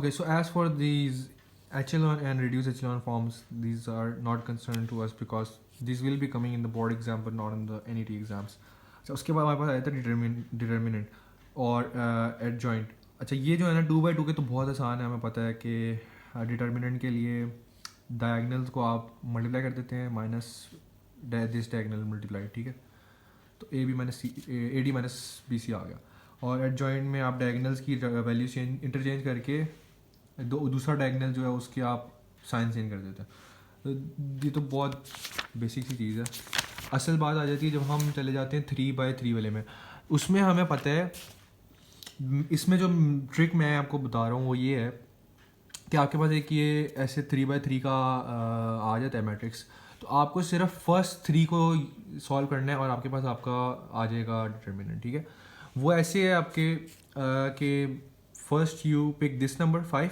Okay, so as for these echelon and reduced echelon forms, these are not concerned to us because these will be coming in the board exam but not in the NET exams. अच्छा, उसके बाद हमारे पास आया था determinant और adjoint. अच्छा, ये जो है ना 2/2 के तो बहुत आसान है. हमें पता है कि डिटर्मिनेंट के लिए डायगनल्स को आप मल्टीप्लाई कर देते हैं माइनस दिस डायगनल मल्टीप्लाई. ठीक है, तो a b minus c a d minus b c आ गया. और एडजॉइंट में आप डायगनल्स की वैल्यू इंटरचेंज करके दूसरा डायगनल जो है उसकी आप साइन चेंज कर देते हैं. तो ये तो बहुत बेसिक सी चीज़ है. असल बात आ जाती है जब हम चले जाते हैं 3/3 वाले में. उसमें हमें पता है, इसमें जो ट्रिक मैं आपको बता रहा हूँ वो ये है कि आपके पास एक ये ऐसे 3/3 का आ जाता है मैट्रिक्स. तो आपको सिर्फ फर्स्ट 3 को सॉल्व करना है और आपके पास आपका आ जाएगा डिटर्मिनेंट. ठीक है, वो ऐसे है आपके कि first you pick this number 5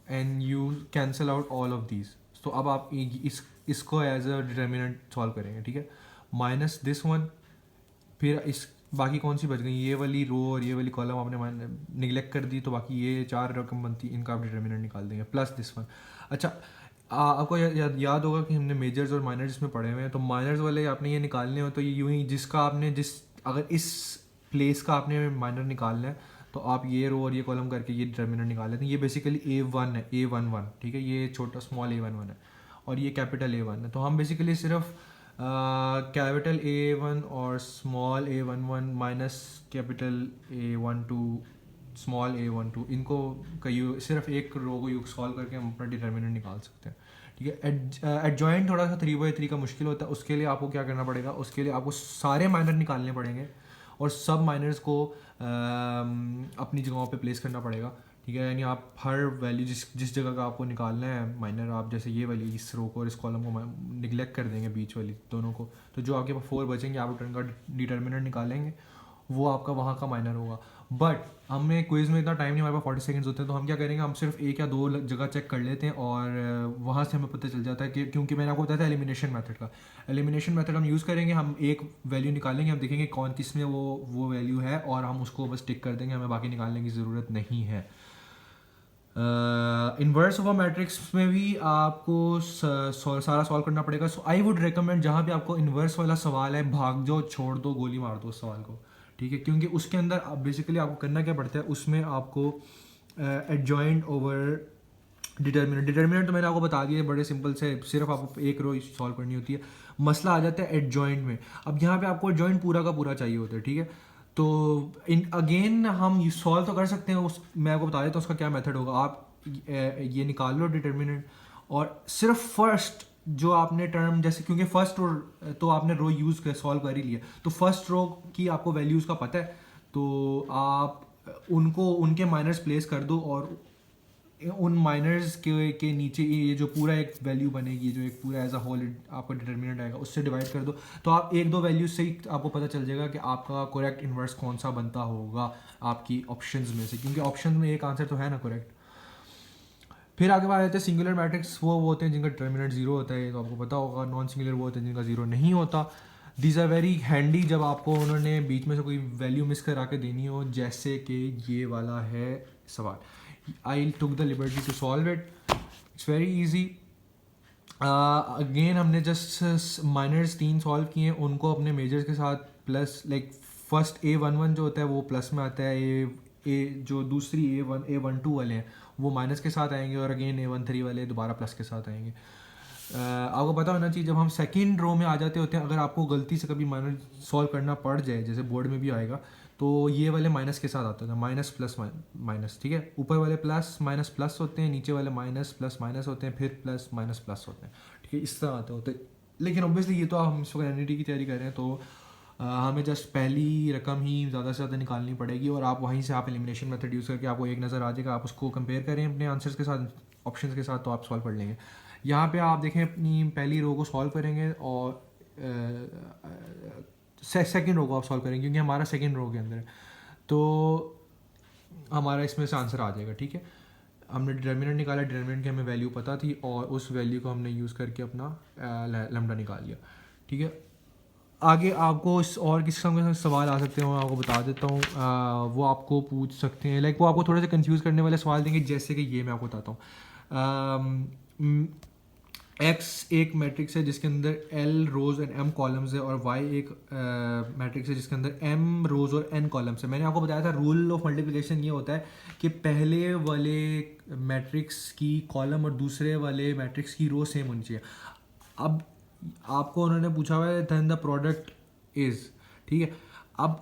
and you cancel out all of these. तो अब आप इसको एज अ डिटर्मिनेंट सॉल्व करेंगे. ठीक है, माइनस दिस वन, फिर इस बाकी कौन सी बच गई, ये वाली रो और ये वाली कॉलम आपने निगलेक्ट कर दी, तो बाकी ये 4 रकम बनती, इनका आप डिटर्मिनेंट निकाल देंगे प्लस दिस वन. अच्छा, आपको याद होगा कि हमने मेजर्स और माइनर्स में पढ़े हुए हैं. तो माइनर्स वाले आपने ये निकालने हो तो ये यूँ ही जिसका आपने अगर इस प्लेस का आपने माइनर निकालना है तो आप ये रो और ये कॉलम करके ये डिटर्मिनेंट निकाल लेते हैं. ये बेसिकली A1 है, A11. ठीक है, ये छोटा स्मॉल A11 है और ये कैपिटल A1 है. तो हम बेसिकली सिर्फ कैपिटल A1 और small A11 minus capital A12 small A12 इनको सिर्फ एक रो को यूज सॉल्व करके हम अपना डिटर्मिनेंट निकाल सकते हैं. ठीक है, एडजॉइंट थोड़ा सा 3/3 का मुश्किल होता है. उसके लिए आपको क्या करना पड़ेगा, उसके लिए आपको सारे माइनर निकालने पड़ेंगे और सब माइनर्स को अपनी जगहों पे प्लेस करना पड़ेगा. ठीक है, यानी आप हर वैल्यू जिस जगह का आपको निकालना है माइनर, आप जैसे ये वाली इस रो को और इस कॉलम को निगलेक्ट कर देंगे बीच वाली दोनों को, तो जो आपके पास 4 बचेंगे आप उनका डिटर्मिनेंट निकालेंगे, वो आपका वहाँ का माइनर होगा. बट हमें क्विज में इतना टाइम नहीं, हमारे पास 40 सेकंड्स होते हैं. तो हम क्या करेंगे, हम सिर्फ 1 या 2 जगह चेक कर लेते हैं और वहाँ से हमें पता चल जाता है कि, क्योंकि मैंने आपको बताया था एलिमिनेशन मेथड का. एलिमिनेशन मेथड हम यूज़ करेंगे, हम एक वैल्यू निकालेंगे, हम देखेंगे कौन किस में वो वैल्यू है और हम उसको बस टिक कर देंगे, हमें बाकी निकालने की ज़रूरत नहीं है. इन्वर्स ऑफ अ मैट्रिक्स में भी आपको सारा सॉल्व करना पड़ेगा. सो आई वुड रिकमेंड जहाँ पे आपको इन्वर्स वाला सवाल है, भाग जाओ, छोड़ दो, गोली मार दो उस सवाल को. ठीक है, क्योंकि उसके अंदर बेसिकली आपको करना क्या पड़ता है, उसमें आपको एडजॉइंट ओवर डिटर्मिनेंट तो मैंने आपको बता दिया है, बड़े सिंपल से, सिर्फ आपको एक रो सॉल्व करनी होती है. मसला आ जाता है एडजॉइंट में. अब यहाँ पे आपको एडजॉइंट पूरा का पूरा चाहिए होता है. ठीक है, तो अगेन हम सॉल्व तो कर सकते हैं. मैं आपको बता देता हूँ उसका क्या मेथड होगा. आप ये निकाल लो डिटर्मिनेंट और सिर्फ फर्स्ट जो आपने टर्म, जैसे क्योंकि फर्स्ट रो तो आपने रो यूज़ कर सॉल्व कर ही लिया, तो फर्स्ट रो की आपको वैल्यूज़ का पता है, तो आप उनको उनके माइनर्स प्लेस कर दो और उन माइनर्स के नीचे ये जो पूरा एक वैल्यू बनेगी, जो एक पूरा एज अ होल आपका डिटर्मिनेंट आएगा, उससे डिवाइड कर दो. तो आप 1-2 वैल्यूज से ही आपको पता चल जाएगा कि आपका करेक्ट इन्वर्स कौन सा बनता होगा आपकी ऑप्शंस में से, क्योंकि ऑप्शन में एक आंसर तो है ना करेक्ट. फिर आगे बात आते हैं सिंगुलर मैट्रिक्स. वो होते हैं जिनका डिटर्मिनेंट 0 होता है, तो आपको पता होगा. नॉन सिंगुलर वो होते हैं जिनका 0 नहीं होता. दीज आर वेरी हैंडी जब आपको उन्होंने बीच में से कोई वैल्यू मिस करा के देनी हो, जैसे कि ये वाला है सवाल. I took the liberty to solve it. It's very easy. Again हमने जस्ट माइनर्स 3 सॉल्व किए, उनको अपने मेजर्स के साथ प्लस, लाइक फर्स्ट A11 जो होता है वो प्लस में आता है, जो दूसरी A12 वाले हैं वो माइनस के साथ आएंगे और अगेन A13 वाले दोबारा प्लस के साथ आएंगे. आपको पता होना चाहिए जब हम सेकेंड रो में आ जाते होते हैं, अगर आपको गलती से कभी माइनस सॉल्व करना पड़ जाए, जैसे बोर्ड में भी आएगा, तो ये वाले माइनस के साथ आते हैं, माइनस प्लस माइनस. ठीक है, ऊपर वाले प्लस माइनस प्लस होते हैं, नीचे वाले माइनस प्लस माइनस होते हैं, फिर प्लस माइनस प्लस होते हैं. ठीक है, इस तरह आते होते हैं. लेकिन ऑब्वियसली ये तो हम इस वक्त एनईटी की तैयारी कर रहे हैं, तो हमें जस्ट पहली रकम ही ज़्यादा से ज़्यादा निकालनी पड़ेगी और आप वहीं से आप एलिमिनेशन मेथड यूज़ करके आपको एक नज़र आ जाएगा, आप उसको कंपेयर करें अपने आंसर्स के साथ, ऑप्शंस के साथ, तो आप सॉल्व कर लेंगे. यहाँ पे आप देखें अपनी पहली रो को सॉल्व करेंगे और सेकेंड रो को आप सॉल्व करेंगे, क्योंकि हमारा सेकेंड रो के अंदर है, तो हमारा इसमें से आंसर आ जाएगा. ठीक है, हमने डिटर्मिनेंट निकाला, डिटर्मिनेंट की हमें वैल्यू पता थी और उस वैल्यू को हमने यूज़ करके अपना लैम्डा निकाल लिया. ठीक है, आगे आपको और किस किस्म के सवाल आ सकते हैं मैं आपको बता देता हूँ। वो आपको पूछ सकते हैं, लाइक वो आपको थोड़ा सा कंफ्यूज करने वाले सवाल देंगे, जैसे कि ये मैं आपको बताता हूँ। एक्स एक मैट्रिक्स है जिसके अंदर L rows and M columns है, और वाई एक मैट्रिक्स है जिसके अंदर एम रोज और एन कॉलम्स है। मैंने आपको बताया था रूल ऑफ मल्टीप्लिकेशन ये होता है कि पहले वाले मैट्रिक्स की कॉलम और दूसरे वाले मैट्रिक्स की रो सेम होनी चाहिए। अब आपको उन्होंने पूछा हुआ है देन द प्रोडक्ट इज, ठीक है। अब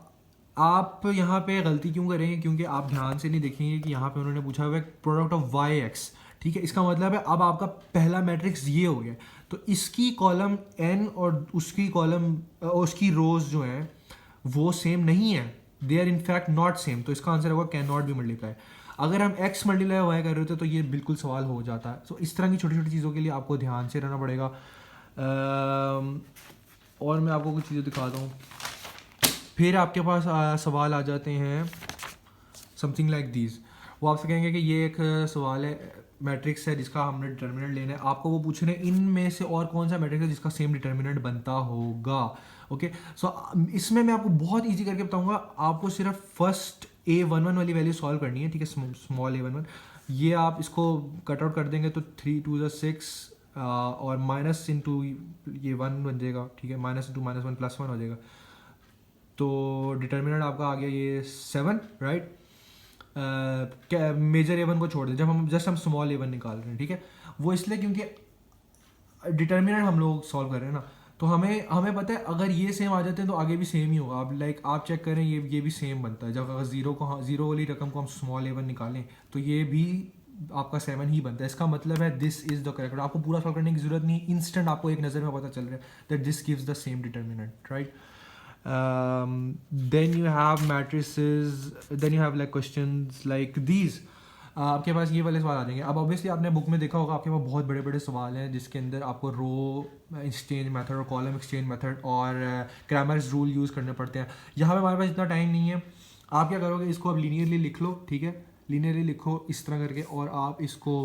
आप यहाँ पे गलती क्यों करेंगे, क्योंकि आप ध्यान से नहीं देखेंगे कि यहाँ पे उन्होंने पूछा हुआ है प्रोडक्ट ऑफ वाई एक्स, ठीक है। इसका मतलब है अब आपका पहला मैट्रिक्स ये हो गया, तो इसकी कॉलम एन और उसकी कॉलम उसकी रोज जो है वो सेम नहीं है, they are in fact not same. तो इसका आंसर होगा कैन नॉट बी मल्टीप्लाई। अगर हम एक्स मल्टीप्लाई वाई कर रहे होते तो ये बिल्कुल सवाल हो जाता है। तो इस तरह की छोटी छोटी चीज़ों के लिए आपको ध्यान से रहना पड़ेगा। और मैं आपको कुछ चीज़ें दिखाता हूँ। फिर आपके पास सवाल आ जाते हैं समथिंग लाइक दीज। वो आपसे कहेंगे कि ये एक सवाल है, मैट्रिक्स है जिसका हमने डिटर्मिनेंट लेना है, आपको वो पूछ रहे हैं इनमें से और कौन सा मैट्रिक्स है जिसका सेम डिटर्मिनेंट बनता होगा। ओके, सो इसमें मैं आपको बहुत इजी करके बताऊंगा। आपको सिर्फ फर्स्ट A11 वाली वैल्यू सॉल्व करनी है, ठीक है, स्मॉल A11। ये आप इसको कट आउट कर देंगे तो 3 2 6 और माइनस इंटू ये 1 बन जाएगा, ठीक है, माइनस इंटू -1 +1 हो जाएगा। तो डिटर्मिनेंट आपका आ गया ये 7, राइट। मेजर A1 को छोड़ दें, जब हम स्मॉल A1 निकाल रहे हैं, ठीक है। वो इसलिए क्योंकि डिटर्मिनेंट हम लोग सॉल्व कर रहे हैं ना, तो हमें पता है अगर ये सेम आ जाते हैं तो आगे भी सेम ही होगा। अब लाइक आप चेक करें, ये भी सेम बनता है। जब अगर जीरो वाली रकम को हम स्मॉल A1 निकालें तो ये भी आपका 7 ही बनता है। इसका मतलब है दिस इज द करेक्ट। आपको पूरा सॉल्व करने की जरूरत नहीं, इंस्टेंट आपको एक नज़र में पता चल रहा है that this gives the same determinant, right. then you have matrices, then you have like questions like these। आपके पास ये वाले सवाल आ जाएंगे। अब ऑब्वियसली आपने बुक में देखा होगा आपके पास बहुत बड़े बड़े सवाल हैं जिसके अंदर आपको रो एक्सचेंज मेथड और कॉलम एक्सचेंज मेथड और क्रैमर्स रूल यूज़ करने पड़ते हैं। यहाँ पे हमारे पास इतना टाइम नहीं है। आप क्या करोगे, इसको आप लीनियरली लिख लो, ठीक है, लीनियरली लिखो इस तरह करके, और आप इसको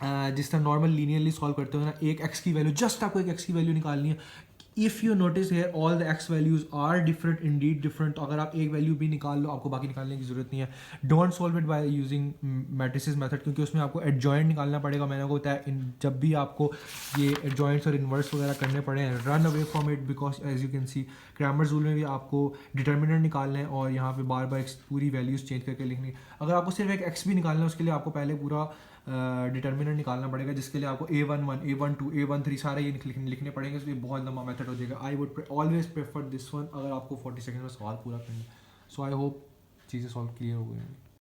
जिस तरह नॉर्मल लीनियरली सॉल्व करते हो ना, एक एक्स की वैल्यू, जस्ट आपको एक एक्स की वैल्यू निकालनी है। If you notice here all the x values are different indeed different, तो अगर आप एक वैल्यू भी निकाल लो आपको बाकी निकालने की जरूरत नहीं है। Don't solve it by using matrices method, क्योंकि उसमें आपको एडजॉइंट निकालना पड़ेगा। मैंने को बताया जब भी आपको ये एडजॉइंट्स और इन्वर्स वगैरह करने पड़े, run away from it, because as you can see grammar rule में भी आपको डिटर्मिनेंट निकालना है और यहाँ पे बार बार पूरी वैल्यूज चेंज करके लिखनी है। अगर आपको सिर्फ एक एक्स भी निकालना है उसके लिए आपको पहले पूरा डिटर्मिनेंट निकालना पड़ेगा, जिसके लिए आपको A11 A12 A13 सारे ये लिखने पड़ेंगे। तो ये बहुत लंबा मेथड हो जाएगा। I would always prefer this one अगर आपको 40 सेकंड में सवाल पूरा करना है। सो आई होप चीज़ें सॉल्व क्लियर हो गई हैं।